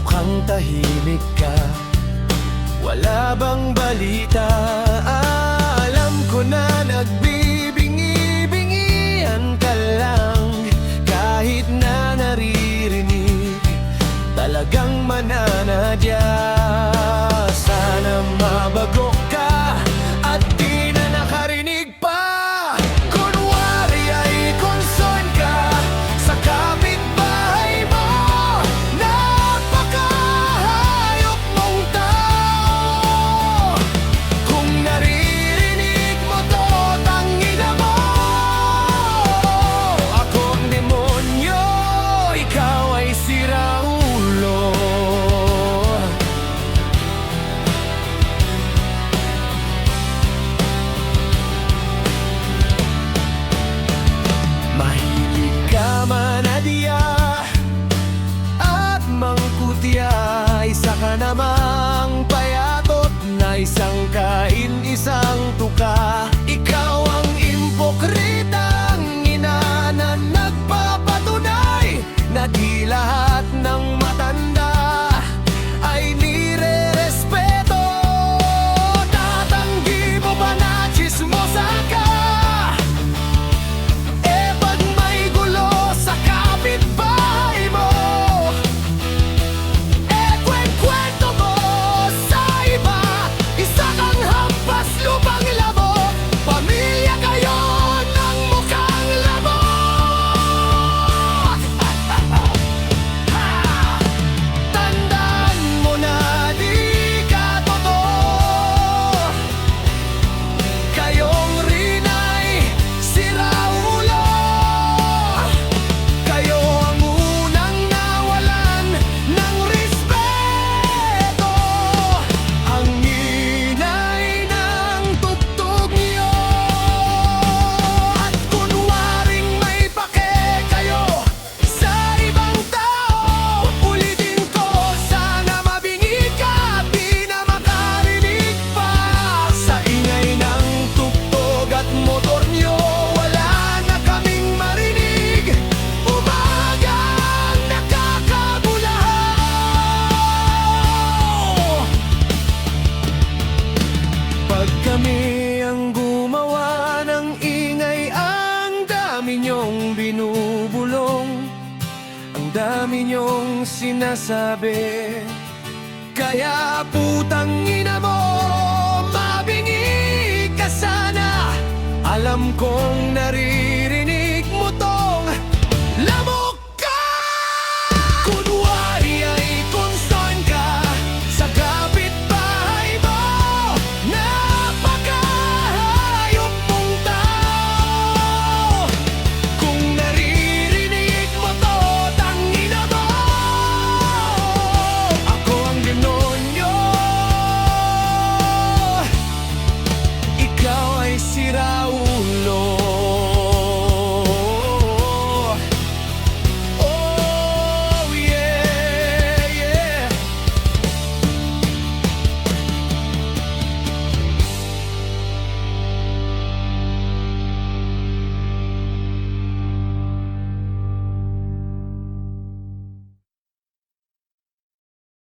mukhang tahimik ka. Wala bang balita? Alam ko na nagbibingi-bingian ka lang. Kahit na naririnig, talagang mananadya. Sana mabago ka at di na nakarinig pa. Kunwari ay concern ka sa kapitbahay mo. Napakahayop mong tao. Kung naririnig mo to, tangina mo. Ako ang demonyo, ikaw ay siraulo. Mahilig ka manadya at mangkutya. Isa ka namang payatot na isang kain, isang tuka. Ikaw ang impokritang ina na nagpapatunay na di lahat ng matanda ay nire-respeto. Tatanggi mo ba na chismosa ka? Eh pag may gulo sa kapitbahay mo, eh kwento mo sa iba. Isa kang hampas lupang labo, pamilya kayo ng mukhang labo. Tandaan mo na di ka totoo. Kayong rin ay siraulo. Kayo ang unang nawalan ng respeto. Ang ingay ng tugtog niyo. At kunwaring may pake kayo sa ibang tao, ulitin ko, sana mabingi ka at di na makarinig pa. Sa ingay ng tugtog at motor nyo, wala na kaming marinig. Umagang nakakabulahaw. Pag kami ang gumawa ng ingay, ang dami nyong binubulong, ang dami nyong sinasabi. Kaya putang ina mo, mabingi ka sana. Alam kong naririnig